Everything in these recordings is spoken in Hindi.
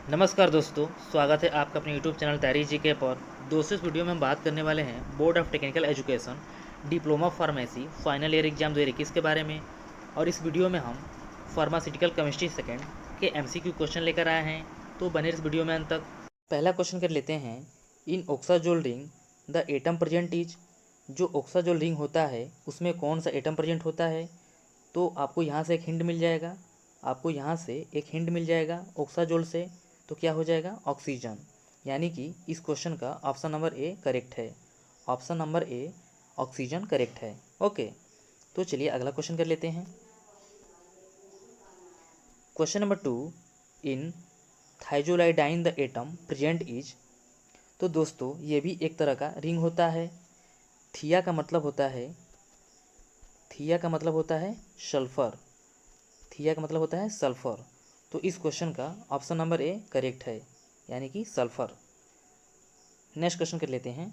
नमस्कार दोस्तों, स्वागत है आपका अपने यूट्यूब चैनल तैयारी जीके पर। दोस्तों, इस वीडियो में हम बात करने वाले हैं board of technical education diploma pharmacy final year exam 2021 के बारे में। और इस वीडियो में हम फार्मास्यूटिकल केमिस्ट्री सेकेंड के एमसीक्यू क्वेश्चन लेकर आए हैं, तो बने इस वीडियो में अंत तक। पहला क्वेश्चन कर लेते हैं। In oxazole ring the atom present is. जो ऑक्साजोल रिंग होता है उसमें कौन सा एटम प्रेजेंट होता है? तो आपको यहाँ से एक हिंट मिल जाएगा, ऑक्साजोल से। तो क्या हो जाएगा? ऑक्सीजन। यानी कि इस क्वेश्चन का ऑप्शन नंबर ए करेक्ट है। Option number A oxygen correct है। ओके, तो चलिए अगला क्वेश्चन कर लेते हैं। Question number 2, in thiazolidine the atom present is. तो दोस्तों, ये भी एक तरह का रिंग होता है। थिया का मतलब होता है सल्फर। तो इस क्वेश्चन का ऑप्शन नंबर ए करेक्ट है, यानी कि सल्फर। नेक्स्ट क्वेश्चन कर लेते हैं।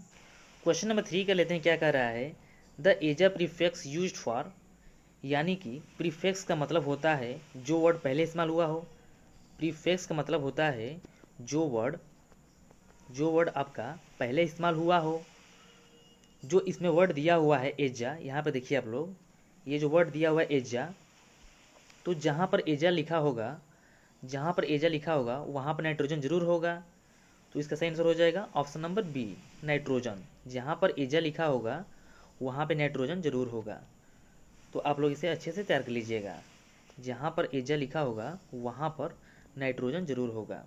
क्वेश्चन नंबर 3 कर लेते हैं। क्या कह रहा है? द एजा प्रीफिक्स यूज्ड फॉर। यानी कि प्रीफिक्स का मतलब होता है जो वर्ड पहले इस्तेमाल हुआ हो। प्रीफिक्स का मतलब होता है जो वर्ड आपका पहले इस्तेमाल हुआ हो। जो इसमें वर्ड दिया हुआ है एजा, यहाँ पे देखिए आप लोग, ये जो वर्ड दिया हुआ है एजा, तो जहाँ पर एजा लिखा होगा वहाँ पर नाइट्रोजन जरूर होगा। तो इसका सही आंसर हो जाएगा ऑप्शन नंबर बी, नाइट्रोजन। जहाँ पर एजा लिखा होगा वहाँ पे नाइट्रोजन जरूर होगा। तो आप लोग इसे अच्छे से तैयार कर लीजिएगा। जहाँ पर एजा लिखा होगा वहाँ पर नाइट्रोजन जरूर होगा।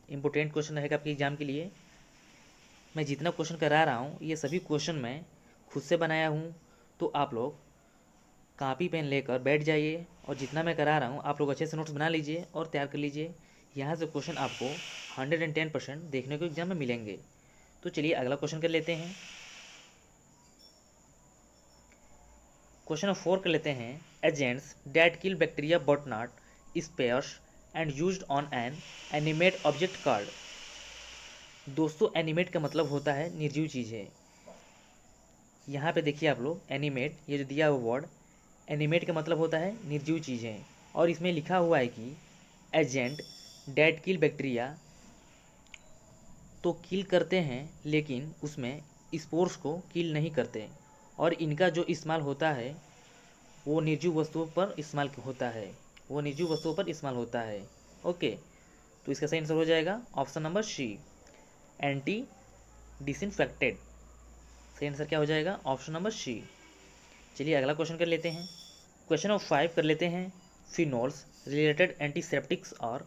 इंपॉर्टेंट क्वेश्चन रहेगा आपके एग्जाम के लिए। मैं जितना क्वेश्चन करा रहा हूँ ये सभी क्वेश्चन मैं खुद से बनाया हूँ। तो आप लोग कॉपी पेन लेकर बैठ जाइए और जितना मैं करा रहा हूँ आप लोग अच्छे से नोट्स बना लीजिए और तैयार कर लीजिए। यहाँ से क्वेश्चन आपको 110% देखने को एग्जाम में मिलेंगे। तो चलिए अगला क्वेश्चन कर लेते हैं। क्वेश्चन नंबर 4 कर लेते हैं। Agents that kill bacteria but not spores and used on an animate object card. दोस्तों, एनिमेट का मतलब होता है निर्जीव चीज़ें। यहाँ पे देखिए आप लोग, एनिमेट, ये जो दिया हुआ वर्ड एनिमेट का मतलब होता है निर्जीव चीज़ें। और इसमें लिखा हुआ है कि एजेंट डैट किल बैक्टीरिया, तो किल करते हैं लेकिन उसमें स्पोर्स को किल नहीं करते। और इनका जो इस्तेमाल होता है वो निर्जीव वस्तुओं पर इस्तेमाल होता है। ओके, तो इसका सही आंसर हो जाएगा option number C, anti disinfected. सही आंसर क्या हो जाएगा? Option number C. चलिए अगला क्वेश्चन कर लेते हैं। क्वेश्चन नंबर 5 कर लेते हैं। फिनोल्स रिलेटेड एंटीसेप्टिक्स और।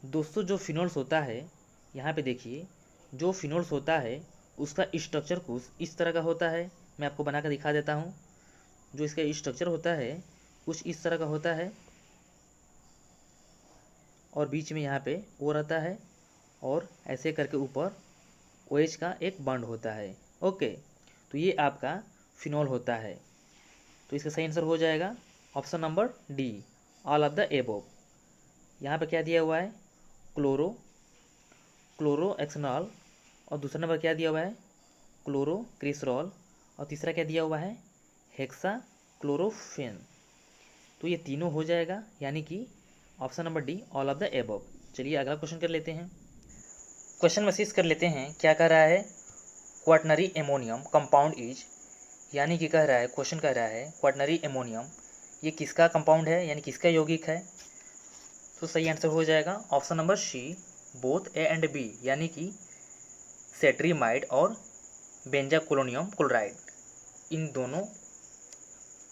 दोस्तों, जो फिनोल्स होता है, यहाँ पे देखिए, जो फिनोल्स होता है उसका स्ट्रक्चर कुछ इस तरह का होता है। मैं आपको बना कर दिखा देता हूँ। जो इसका स्ट्रक्चर होता है कुछ इस तरह का होता है और बीच में यहाँ पे ओ रहता है और ऐसे करके ऊपर OH का एक बॉन्ड होता है। ओके, तो ये आपका फिनोल होता है। तो इसका सही आंसर हो जाएगा option number D, all of the above. यहाँ पे क्या दिया हुआ है? क्लोरोएक्सनॉल। और दूसरा नंबर क्या दिया हुआ है? क्लोरोक्रिसरॉल। और तीसरा क्या दिया हुआ है? हेक्साक्लोरोफेन। तो ये तीनों हो जाएगा, यानी कि option number D, all of the above. चलिए अगला क्वेश्चन कर लेते हैं। क्वेश्चन नंबर 6 कर लेते हैं। क्या कह रहा है? Quaternary ammonium compound is. यानी कि क्वेश्चन कह रहा है क्वाटनरी एमोनियम ये किसका कंपाउंड है, यानी किसका यौगिक है? तो सही आंसर हो जाएगा option number C, both A and B, यानी कि सेट्रीमाइड और बेंजाकोलोनियम क्लोराइड, इन दोनों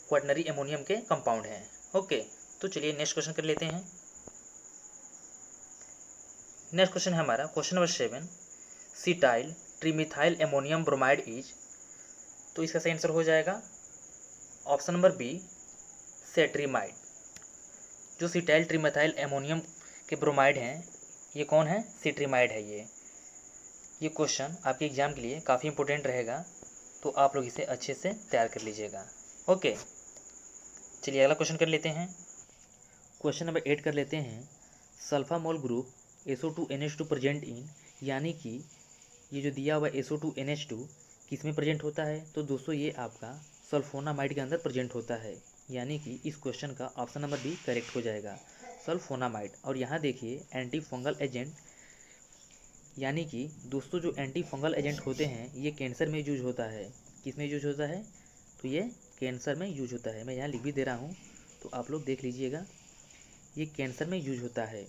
क्वाटनरी एमोनियम के कंपाउंड हैं। ओके, तो चलिए नेक्स्ट क्वेश्चन कर लेते हैं। नेक्स्ट क्वेश्चन है हमारा question number 7, cetyl trimethyl ammonium bromide is. तो इसका सही आंसर हो जाएगा ऑप्शन नंबर बी, सेट्रीमाइड। जो सिटाइल ट्रीमिथाइल एमोनियम के ब्रोमाइड हैं ये कौन है? सिट्रीमाइड है। ये क्वेश्चन आपके एग्जाम के लिए काफ़ी इंपॉर्टेंट रहेगा, तो आप लोग इसे अच्छे से तैयार कर लीजिएगा। ओके, चलिए अगला क्वेश्चन कर लेते हैं। क्वेश्चन नंबर 8 कर लेते हैं। सल्फामोल ग्रुप SO2NH2 प्रेजेंट इन। यानी कि ये जो दिया हुआ SO2NH2 किस में प्रेजेंट होता है? तो दोस्तों, ये आपका सल्फोनामाइड के अंदर प्रेजेंट होता है। यानी कि इस क्वेश्चन का ऑप्शन नंबर बी करेक्ट हो जाएगा। सल्फोनामाइड। और यहाँ देखिए एंटी फंगल एजेंट, यानी कि दोस्तों जो एंटी फंगल एजेंट होते हैं ये कैंसर में यूज होता है। किस में यूज होता है? तो ये कैंसर में यूज होता है। मैं यहाँ लिख भी दे रहा हूँ तो आप लोग देख लीजिएगा, ये कैंसर में यूज होता है।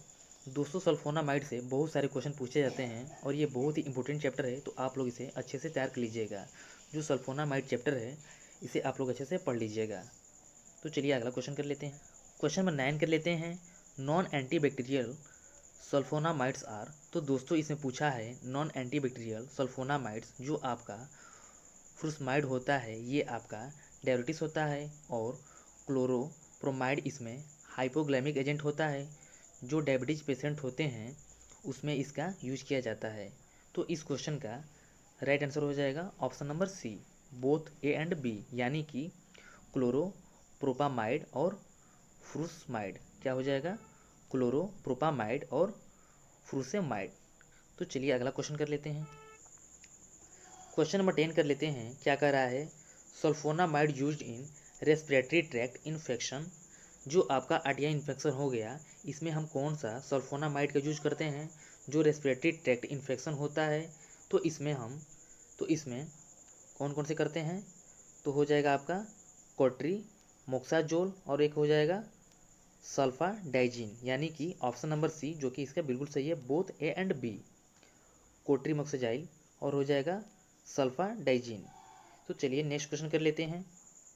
दोस्तों सल्फोनामाइड से बहुत सारे क्वेश्चन पूछे जाते हैं और ये बहुत ही इंपॉर्टेंट चैप्टर है, तो आप लोग इसे अच्छे से तैयार कर लीजिएगा। जो सल्फोनामाइड चैप्टर है इसे आप लोग अच्छे से पढ़ लीजिएगा। तो चलिए अगला क्वेश्चन कर लेते हैं। क्वेश्चन नंबर 9 कर लेते हैं। Non antibacterial sulphonamides are. तो दोस्तों इसमें पूछा है नॉन एंटीबैक्टीरियल सल्फोनामाइड्स जो आपका फ्रुसमाइड होता है ये आपका डायबिटीज होता है, और क्लोरोप्रोमाइड इसमें हाइपोग्लाइमिक एजेंट होता है। जो डायबिटीज पेशेंट होते हैं उसमें इसका यूज किया जाता है। तो इस क्वेश्चन का राइट आंसर हो जाएगा option number C, both A and B, यानी कि क्लोरोप्रोपामाइड और फ्रुसमाइड। क्या हो जाएगा? क्लोरोप्रोपामाइड और फ्रुसेमाइड। तो चलिए अगला क्वेश्चन कर लेते हैं। क्वेश्चन नंबर 10 कर लेते हैं। क्या कह रहा है? Sulphonamide used in respiratory tract infection. जो आपका आर्टिया इन्फेक्शन हो गया इसमें हम कौन सा सल्फोनामाइड का यूज करते हैं? जो रेस्पिरेटरी ट्रैक्ट इन्फेक्शन होता है तो इसमें कौन कौन से करते हैं? तो हो जाएगा आपका कोट्री मोक्साजोल और एक हो जाएगा सल्फाडाइजिन, यानी कि ऑप्शन नंबर सी जो कि इसका बिल्कुल सही है, बोथ ए एंड बी, कोट्री मोक्साजाइल और हो जाएगा सल्फाडाइजिन। तो चलिए नेक्स्ट क्वेश्चन कर लेते हैं।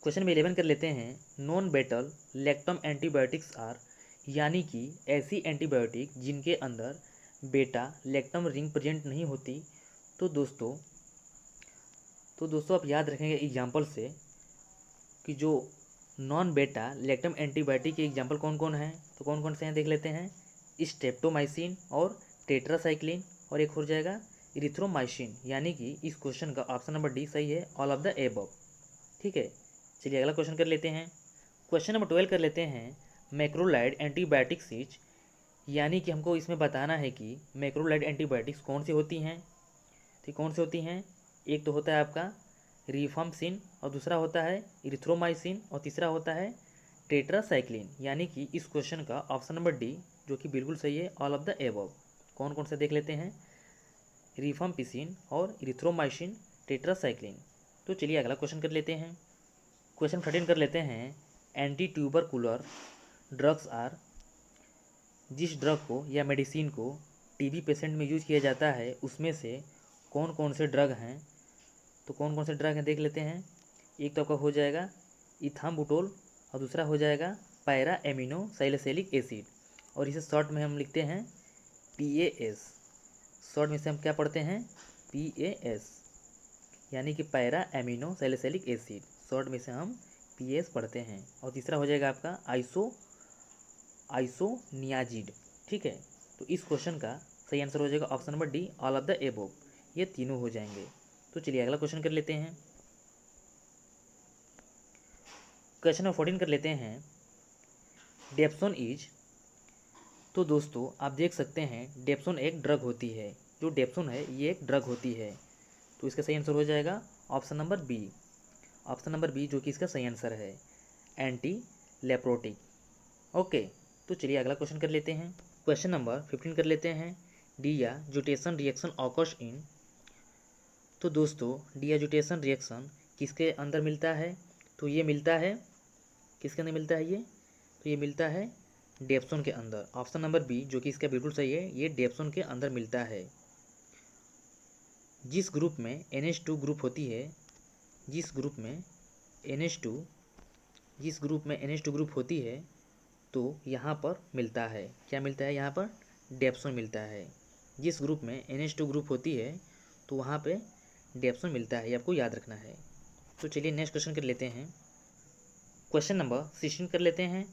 क्वेश्चन नंबर 11 कर लेते हैं। Non beta lactam antibiotics are, यानी कि ऐसी एंटीबायोटिक जिनके अंदर बेटा लैक्टम रिंग प्रेजेंट नहीं होती। तो दोस्तों आप याद रखेंगे एग्जाम्पल से कि जो नॉन बेटा लैक्टम एंटीबायोटिक के एग्जाम्पल कौन कौन है, तो कौन कौन से हैं देख लेते हैं। स्ट्रेप्टोमाइसिन और टेट्रासाइक्लिन और एक हो जाएगा इरिथ्रोमाइसिन, यानी कि इस क्वेश्चन का ऑप्शन नंबर डी सही है, ऑल ऑफ द एबव। ठीक है, चलिए अगला क्वेश्चन कर लेते हैं। क्वेश्चन नंबर 12 कर लेते हैं। मैक्रोलाइड एंटीबायोटिक्स इज, यानी कि हमको इसमें बताना है कि मैक्रोलाइड एंटीबायोटिक्स कौन सी होती हैं। तो कौन सी होती हैं? एक तो होता है आपका रिफाम्सिन और दूसरा होता है इरिथ्रोमाइसिन और तीसरा होता है टेट्रासाइक्लिन, यानी कि इस क्वेश्चन का ऑप्शन नंबर डी जो कि बिल्कुल सही है, ऑल ऑफ द एबव। कौन कौन से देख लेते हैं? रिफाम्पिसिन और इरिथ्रोमाइसिन, टेट्रासाइक्लिन। तो चलिए अगला क्वेश्चन कर लेते हैं। क्वेश्चन 13 कर लेते हैं। एंटी ट्यूबरकुलर ड्रग्स आर, जिस ड्रग को या मेडिसिन को टीबी पेशेंट में यूज किया जाता है उसमें से कौन कौन से ड्रग हैं? तो कौन कौन से ड्रग हैं देख लेते हैं। एक तो आपका हो जाएगा इथाम्बुटोल और दूसरा हो जाएगा पैरा एमिनो सैलिसिलिक एसिड, और इसे शॉर्ट में हम लिखते हैं PAS। शॉर्ट में से हम क्या पढ़ते हैं? PAS, यानी कि para amino salicylic acid, short में से हम PAS पढ़ते हैं। और तीसरा हो जाएगा आपका आइसोनियाजिड। ठीक है, तो इस क्वेश्चन का सही आंसर हो जाएगा option number D, all of the above. ये तीनों हो जाएंगे। तो चलिए अगला क्वेश्चन कर लेते हैं। क्वेश्चन नंबर 14 कर लेते हैं। डेप्सोन इज, तो दोस्तों आप देख सकते हैं डेप्सोन एक ड्रग होती है। जो डेप्सोन है ये एक ड्रग होती है, तो इसका सही आंसर हो जाएगा option number B, option number B जो कि इसका सही आंसर है, एंटी लेप्रोटिक। ओके, तो चलिए अगला क्वेश्चन कर लेते हैं। क्वेश्चन नंबर 15 कर लेते हैं। डियाजुटेशन रिएक्शन ऑकर्स इन, तो दोस्तों डियाजुटेशन रिएक्शन किसके अंदर मिलता है? तो ये मिलता है किसके अंदर मिलता है ये? तो ये मिलता है डेप्सोन के अंदर, ऑप्शन नंबर बी जो कि इसका बिल्कुल सही है, ये डेप्सोन के अंदर मिलता है। जिस ग्रुप में NH2 ग्रुप होती है, जिस ग्रुप में NH2 ग्रुप होती है तो यहाँ पर मिलता है, क्या मिलता है यहाँ पर? डेप्सोन मिलता है। जिस ग्रुप में NH2 ग्रुप होती है तो वहाँ पे डेप्सोन मिलता है, ये आपको याद रखना है। तो चलिए नेक्स्ट क्वेश्चन कर लेते हैं। क्वेश्चन नंबर 16 कर लेते हैं।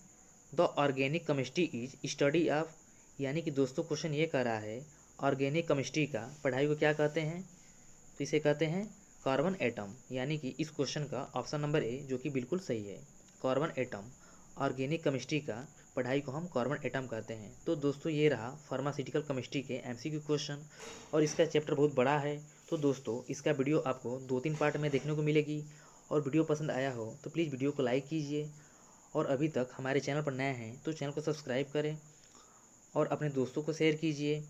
The organic chemistry is study of, यानी कि दोस्तों क्वेश्चन ये कह रहा है ऑर्गेनिक केमिस्ट्री का पढ़ाई को क्या कहते हैं? तो इसे कहते हैं कार्बन एटम, यानी कि इस क्वेश्चन का ऑप्शन नंबर ए जो कि बिल्कुल सही है, कार्बन एटम। ऑर्गेनिक केमिस्ट्री का पढ़ाई को हम कार्बन एटम कहते हैं। तो दोस्तों ये रहा फार्मास्यूटिकल केमिस्ट्री के MCQ क्वेश्चन, और इसका चैप्टर बहुत बड़ा है। तो दोस्तों इसका वीडियो आपको 2-3 पार्ट में देखने को मिलेगी, और वीडियो पसंद आया हो तो प्लीज़ वीडियो को लाइक कीजिए, और अभी तक हमारे चैनल पर नए हैं तो चैनल को सब्सक्राइब करें और अपने दोस्तों को शेयर कीजिए।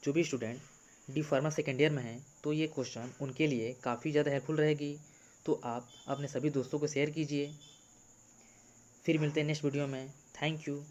जो भी student D pharma second year में हैं तो ये क्वेश्चन उनके लिए काफ़ी ज़्यादा हेल्पफुल रहेगी, तो आप अपने सभी दोस्तों को शेयर कीजिए। फिर मिलते हैं नेक्स्ट वीडियो में। Thank you.